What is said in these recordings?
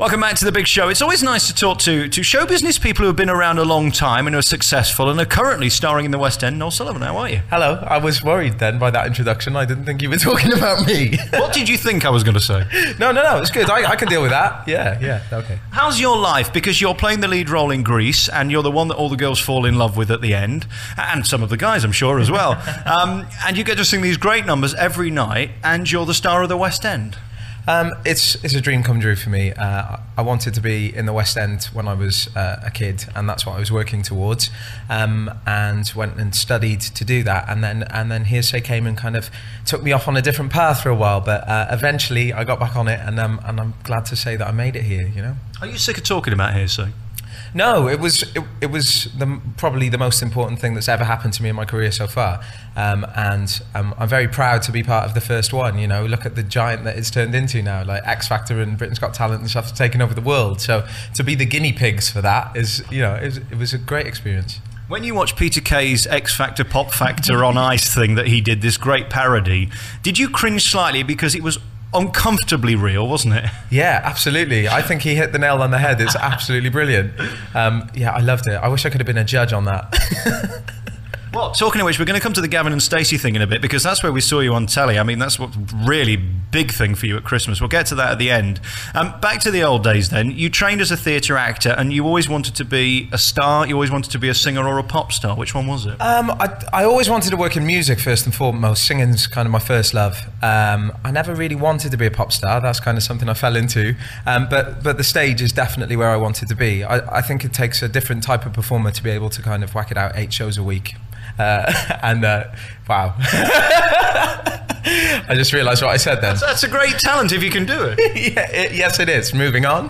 Welcome back to The Big Show. It's always nice to talk to show business people who have been around a long time and who are successful and are currently starring in the West End. Noel Sullivan, how are you? Hello. I was worried then by that introduction. I didn't think you were talking about me. What did you think I was going to say? No, it's good. I can deal with that. Yeah, okay. How's your life? Because you're playing the lead role in Grease and you're the one that all the girls fall in love with at the end, and some of the guys, I'm sure, as well. And you get to sing these great numbers every night, and you're the star of the West End. It's a dream come true for me. I wanted to be in the West End when I was a kid, and that's what I was working towards. And went and studied to do that, and then Hearsay came and kind of took me off on a different path for a while. But eventually, I got back on it, and I'm glad to say that I made it here. You know. Are you sick of talking about Hearsay? No, it was probably the most important thing that's ever happened to me in my career so far, and I'm very proud to be part of the first one. You know, look at the giant that it's turned into now, like X Factor and Britain's Got Talent and stuff, have taken over the world. So to be the guinea pigs for that is, you know, it was a great experience. When you watch Peter Kay's X Factor, Pop Factor on Ice thing that he did, this great parody, did you cringe slightly because it was uncomfortably real, wasn't it? Yeah, absolutely. I think he hit the nail on the head. It's absolutely brilliant. Yeah, I loved it. I wish I could have been a judge on that. Well, talking of which, we're going to come to the Gavin and Stacey thing in a bit, because that's where we saw you on telly. I mean, that's what really big thing for you at Christmas. We'll get to that at the end. Back to the old days then. You trained as a theatre actor and you always wanted to be a star, you always wanted to be a singer or a pop star. Which one was it? I always wanted to work in music first and foremost. Singing's kind of my first love. I never really wanted to be a pop star. That's kind of something I fell into. But the stage is definitely where I wanted to be. I think it takes a different type of performer to be able to kind of whack it out 8 shows a week. Wow. I just realised what I said then. That's a great talent if you can do it. Yes, it is. Moving on.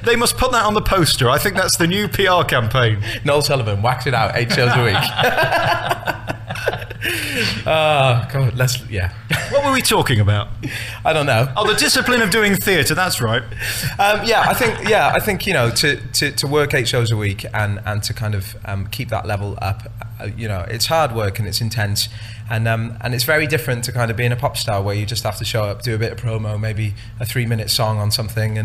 They must put that on the poster. I think that's the new PR campaign. Noel Sullivan, whacks it out 8 shows a week. Oh, God, yeah. What were we talking about? I don't know. Oh, the discipline of doing theatre, that's right. I think, you know, to work 8 shows a week and to kind of keep that level up, you know, it's hard work and it's intense. And it's very different to kind of being a pop star where you just have to show up, do a bit of promo, maybe a 3-minute song on something.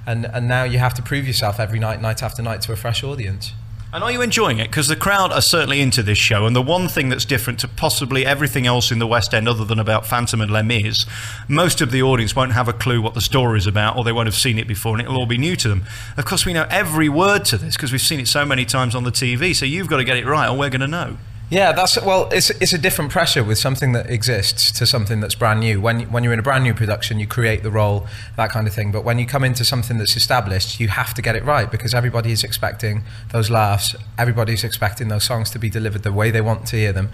And now you have to prove yourself every night, night after night, to a fresh audience. And are you enjoying it? Because the crowd are certainly into this show, and the one thing that's different to possibly everything else in the West End other than about Phantom and Lem is most of the audience won't have a clue what the story is about, or they won't have seen it before, and it'll all be new to them. Of course, we know every word to this because we've seen it so many times on the TV, so you've got to get it right or we're going to know. Yeah, it's a different pressure with something that exists to something that's brand new. When you're in a brand new production, you create the role, that kind of thing. But when you come into something that's established, you have to get it right because everybody is expecting those laughs. Everybody's expecting those songs to be delivered the way they want to hear them.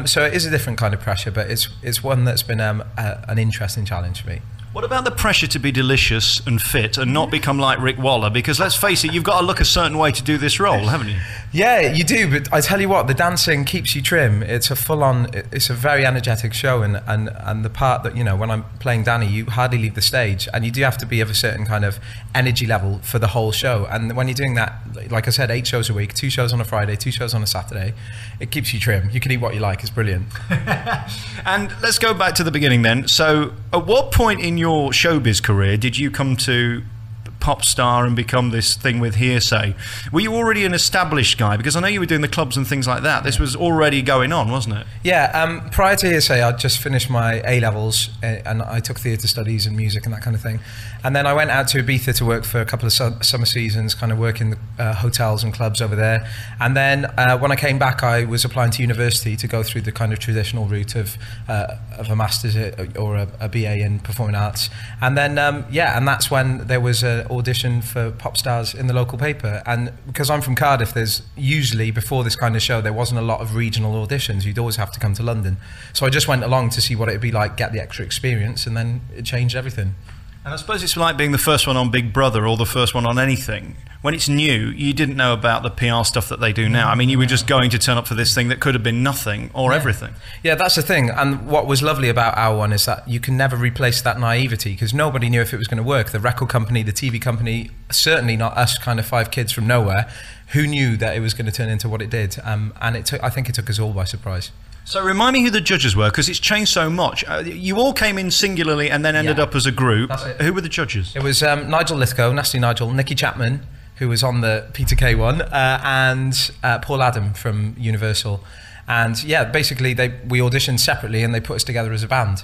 So it is a different kind of pressure, but it's one that's been an interesting challenge for me. What about the pressure to be delicious and fit and not become like Rick Waller? Because let's face it, you've got to look a certain way to do this role, haven't you? Yeah, you do, but I tell you what, the dancing keeps you trim. It's a full-on, it's a very energetic show, and the part that, you know, when I'm playing Danny, you hardly leave the stage, and you do have to be of a certain kind of energy level for the whole show. And when you're doing that, like I said, 8 shows a week, 2 shows on a Friday, 2 shows on a Saturday, it keeps you trim. You can eat what you like, it's brilliant. And let's go back to the beginning then. So at what point in your showbiz career did you come to pop star and become this thing with Hearsay? Were you already an established guy? Because I know you were doing the clubs and things like that. This was already going on, wasn't it? Yeah, prior to Hearsay, I'd just finished my A-levels and I took theatre studies and music and that kind of thing. And then I went out to Ibiza to work for a couple of summer seasons, kind of work in the hotels and clubs over there. And then when I came back, I was applying to university to go through the kind of traditional route of a master's or a BA in performing arts. And then, and that's when there was an audition for Pop Stars in the local paper. And because I'm from Cardiff, there's usually, before this kind of show, there wasn't a lot of regional auditions. You'd always have to come to London. So I just went along to see what it'd be like, get the extra experience, and then it changed everything. And I suppose it's like being the first one on Big Brother or the first one on anything. When it's new, you didn't know about the PR stuff that they do now. I mean, you were just going to turn up for this thing that could have been nothing or everything. Yeah, that's the thing. And what was lovely about our one is that you can never replace that naivety because nobody knew if it was going to work. The record company, the TV company, certainly not us kind of 5 kids from nowhere who knew that it was going to turn into what it did. And I think it took us all by surprise. So remind me who the judges were, because it's changed so much. You all came in singularly and then ended up as a group. Who were the judges? It was Nigel Lithgow, Nasty Nigel, Nicky Chapman, who was on the Peter Kay one, and Paul Adam from Universal. And yeah, basically we auditioned separately and they put us together as a band.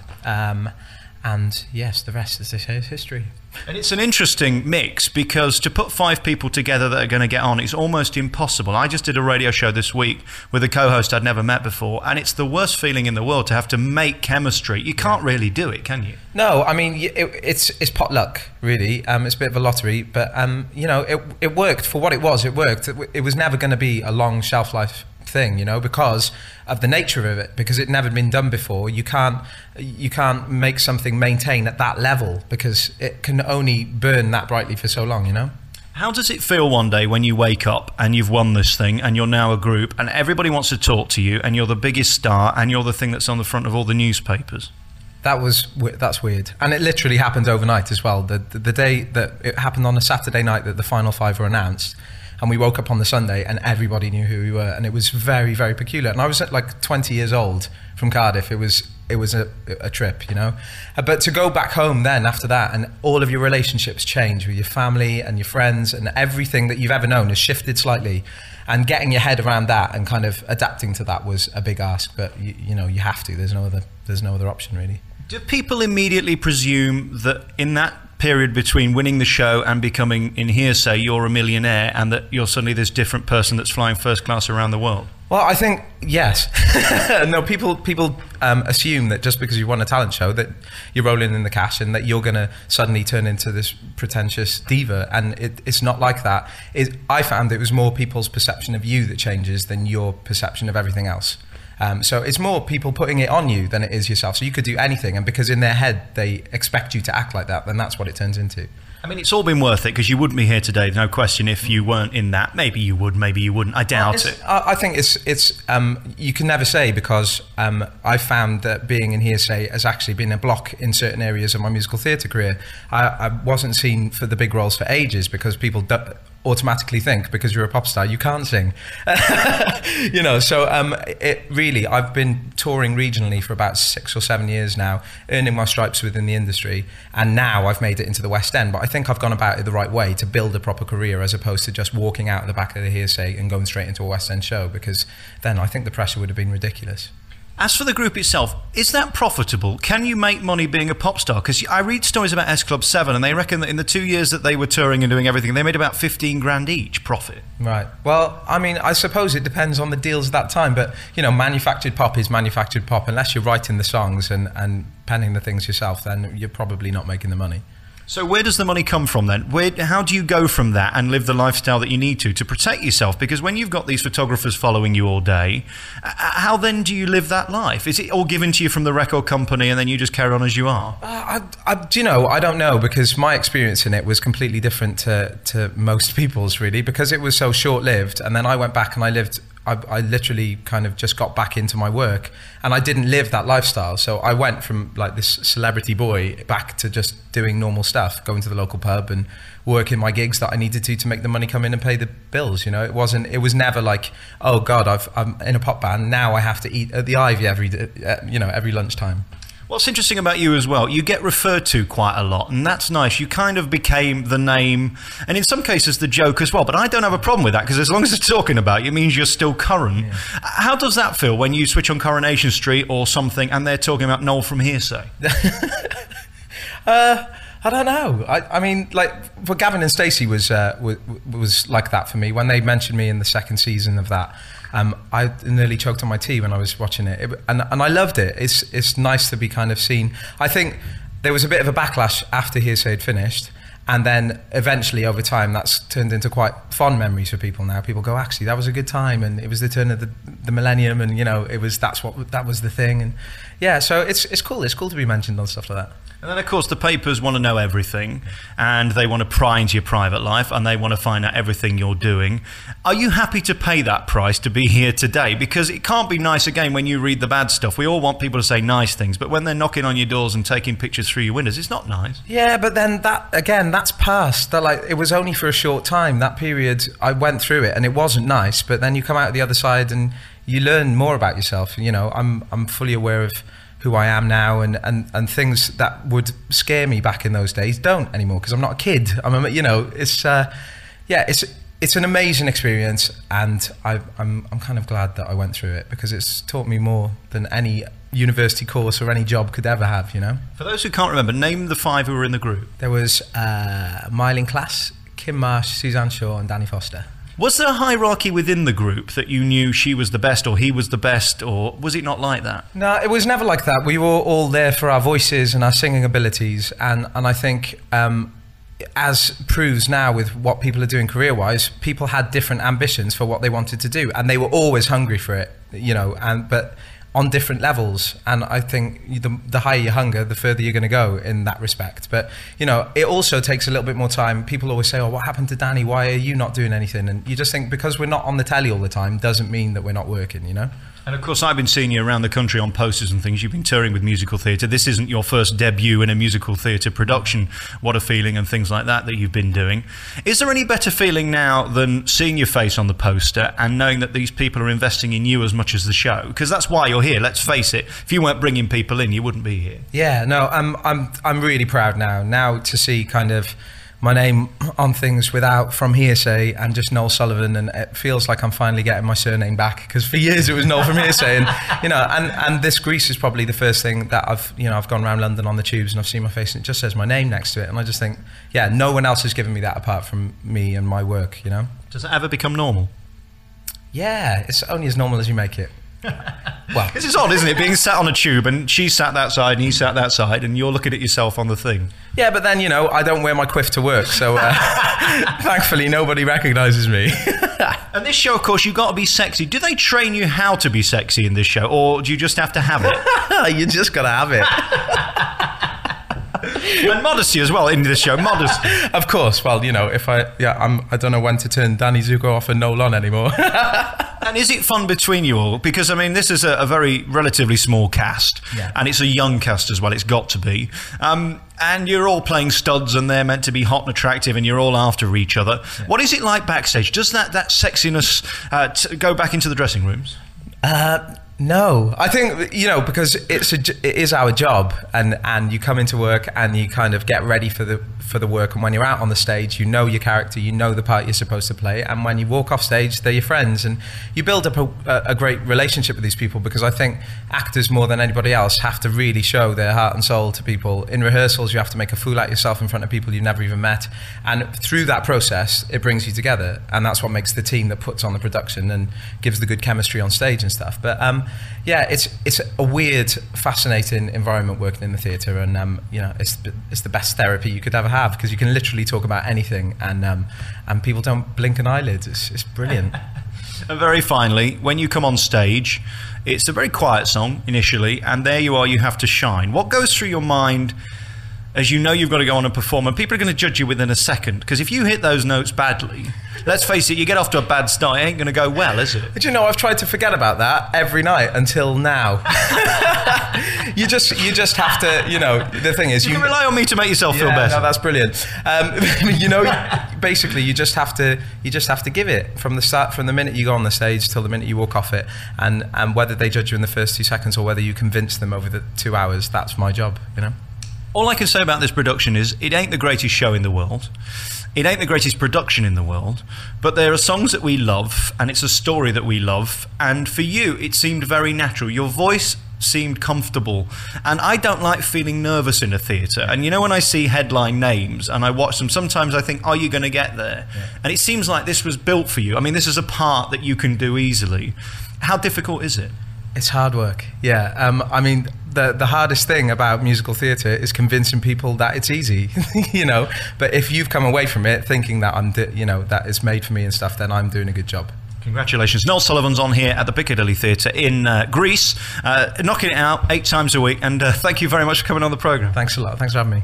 And yes, the rest, as they say, is history. And it's an interesting mix, because to put 5 people together that are going to get on is almost impossible. I just did a radio show this week with a co-host I'd never met before, and it's the worst feeling in the world to have to make chemistry. You can't really do it, can you? No, I mean, it's pot luck, really. It's a bit of a lottery, but you know, it worked for what it was. It worked. It was never going to be a long shelf life thing, you know, because of the nature of it, because it never been done before. You can't make something maintain at that level, because it can only burn that brightly for so long, you know. How does it feel one day when you wake up and you've won this thing and you're now a group and everybody wants to talk to you and you're the biggest star and you're the thing that's on the front of all the newspapers? That's weird, and it literally happened overnight as well. The day that it happened, on a Saturday night that the final 5 were announced, and we woke up on the Sunday and everybody knew who we were, and it was very, very peculiar. And I was at like 20 years old from Cardiff. It was a trip, you know. But to go back home then after that, and all of your relationships change with your family and your friends, and everything that you've ever known has shifted slightly. And getting your head around that and kind of adapting to that was a big ask. But you know, you have to. There's no other option, really. Do people immediately presume that in that period between winning the show and becoming in Hearsay you're a millionaire, and that you're suddenly this different person that's flying first class around the world? Well, I think yes. No, people assume that just because you won a talent show that you're rolling in the cash and that you're going to suddenly turn into this pretentious diva, and it's not like that. I found it was more people's perception of you that changes than your perception of everything else. So it's more people putting it on you than it is yourself. So you could do anything, and because in their head they expect you to act like that, then that's what it turns into. I mean, it's all been worth it, because you wouldn't be here today, no question, if you weren't in that. Maybe you would, maybe you wouldn't. I doubt it. I think it's you can never say, because I found that being in Hearsay has actually been a block in certain areas of my musical theatre career. I wasn't seen for the big roles for ages, because people automatically think because you're a pop star you can't sing. You know, so it really, I've been touring regionally for about 6 or 7 years now, earning my stripes within the industry, and now I've made it into the West End. But I think I've gone about it the right way to build a proper career, as opposed to just walking out of the back of the Hearsay and going straight into a West End show, because then I think the pressure would have been ridiculous. As for the group itself, is that profitable? Can you make money being a pop star? Because I read stories about S Club 7, and they reckon that in the 2 years that they were touring and doing everything, they made about 15 grand each profit. Right. Well, I mean, I suppose it depends on the deals at that time, but, you know, manufactured pop is manufactured pop. Unless you're writing the songs and penning the things yourself, then you're probably not making the money. So where does the money come from then? How do you go from that and live the lifestyle that you need to protect yourself? Because when you've got these photographers following you all day, how then do you live that life? Is it all given to you from the record company and then you just carry on as you are? Do you know, I don't know, because my experience in it was completely different to most people's, really, because it was so short-lived. And then I went back and I literally kind of just got back into my work, and I didn't live that lifestyle. So I went from like this celebrity boy back to just doing normal stuff, going to the local pub and working my gigs that I needed to make the money come in and pay the bills. You know, it was never like, oh God, I'm in a pop band, now I have to eat at the Ivy every lunchtime. What's interesting about you as well, you get referred to quite a lot, and that's nice. You kind of became the name, and in some cases the joke as well, but I don't have a problem with that, because as long as they're talking about you, it means you're still current. Yeah. How does that feel when you switch on Coronation Street or something and they're talking about Noel from Hearsay? I don't know. I mean, like, for Gavin and Stacey was like that for me. When they mentioned me in the second season of that, I nearly choked on my tea when I was watching it, and I loved it. It's nice to be kind of seen. I think there was a bit of a backlash after Hearsay had finished, and then eventually over time that's turned into quite fond memories for people now. People go, actually, that was a good time, and it was the turn of the millennium, and you know, that was the thing, and yeah, so it's cool. It's cool to be mentioned on stuff like that. And then, of course, the papers want to know everything, and they want to pry into your private life, and they want to find out everything you're doing. Are you happy to pay that price to be here today? Because it can't be nice, again, when you read the bad stuff. We all want people to say nice things, but when they're knocking on your doors and taking pictures through your windows, it's not nice. Yeah, but then that's past. It was only for a short time. That period, I went through it, and it wasn't nice, but then you come out the other side and you learn more about yourself. You know, I'm fully aware of who I am now, and things that would scare me back in those days don't anymore, because I'm not a kid. You know, it's an amazing experience, and I'm kind of glad that I went through it, because it's taught me more than any university course or any job could ever have, you know. For those who can't remember, name the 5 who were in the group. There was Myling Class, Kim Marsh, Suzanne Shaw and Danny Foster. Was there a hierarchy within the group that you knew she was the best or he was the best, or was it not like that? No, it was never like that. We were all there for our voices and our singing abilities, and I think as proves now with what people are doing career-wise, people had different ambitions for what they wanted to do, and they were always hungry for it, you know, but on different levels. And I think the higher your hunger, the further you're going to go in that respect. But, you know, it also takes a little bit more time. People always say, oh, what happened to Danny? Why are you not doing anything? And you just think, because we're not on the telly all the time doesn't mean that we're not working, you know? And of course, I've been seeing you around the country on posters and things. You've been touring with musical theatre. This isn't your first debut in a musical theatre production. What a feeling, and things like that you've been doing. Is there any better feeling now than seeing your face on the poster and knowing that these people are investing in you as much as the show? Because that's why you're here, let's face it. If you weren't bringing people in, you wouldn't be here. Yeah, no, I'm really proud now to see kind of my name on things without from Hearsay and just Noel Sullivan, and it feels like I'm finally getting my surname back, because for years it was Noel from Hearsay, and you know, and this Grease is probably the first thing that I've gone around London on the tubes and I've seen my face and it just says my name next to it, and I just think, yeah, no one else has given me that apart from me and my work, you know. Does it ever become normal? Yeah, it's only as normal as you make it. Well, this is odd, isn't it? Being sat on a tube and she sat that side and you sat that side and you're looking at yourself on the thing. Yeah, but then, you know, I don't wear my quiff to work, so thankfully nobody recognises me. And this show, of course, you've got to be sexy. Do they train you how to be sexy in this show, or do you just have to have it? You just got to have it. And modesty as well in this show, modesty. Of course, well, you know, if I don't know when to turn Danny Zuko off and Noel on anymore. And is it fun between you all? Because, I mean, this is a very relatively small cast, yeah. And it's a young cast as well, it's got to be. And you're all playing studs and they're meant to be hot and attractive and you're all after each other. Yeah. What is it like backstage? Does that sexiness go back into the dressing rooms? No, I think, you know, because it is our job, and you come into work and you kind of get ready for the work, and when you're out on the stage, you know your character, you know the part you're supposed to play, and when you walk off stage, they're your friends, and you build up a great relationship with these people, because I think actors more than anybody else have to really show their heart and soul to people. In rehearsals, you have to make a fool out of yourself in front of people you've never even met, and through that process, it brings you together, and that's what makes the team that puts on the production and gives the good chemistry on stage and stuff. But yeah, it's a weird, fascinating environment working in the theatre, and you know, it's the best therapy you could ever have, because you can literally talk about anything, and people don't blink an eyelid. It's brilliant. And very finally, when you come on stage, it's a very quiet song initially, and there you are, you have to shine. What goes through your mind as you know you've got to go on and perform, and people are going to judge you within a second, because if you hit those notes badly, let's face it, you get off to a bad start, it ain't going to go well, is it? But you know, I've tried to forget about that every night until now. you just have to, you know, the thing is, you can rely on me to make yourself feel better. No, that's brilliant. You know, basically, you just have to give it from the start, from the minute you go on the stage till the minute you walk off it, and whether they judge you in the first 2 seconds or whether you convince them over the 2 hours, that's my job, you know. All I can say about this production is it ain't the greatest show in the world. It ain't the greatest production in the world, but there are songs that we love, and it's a story that we love, and for you, it seemed very natural. Your voice seemed comfortable, and I don't like feeling nervous in a theatre. And you know, when I see headline names and I watch them, sometimes I think, are you going to get there? Yeah. And it seems like this was built for you. I mean, this is a part that you can do easily. How difficult is it? It's hard work, yeah. I mean, the hardest thing about musical theatre is convincing people that it's easy, you know. But if you've come away from it thinking that that it's made for me and stuff, then I'm doing a good job. Congratulations. Noel Sullivan's on here at the Piccadilly Theatre in Greece, knocking it out 8 times a week. And thank you very much for coming on the programme. Thanks a lot. Thanks for having me.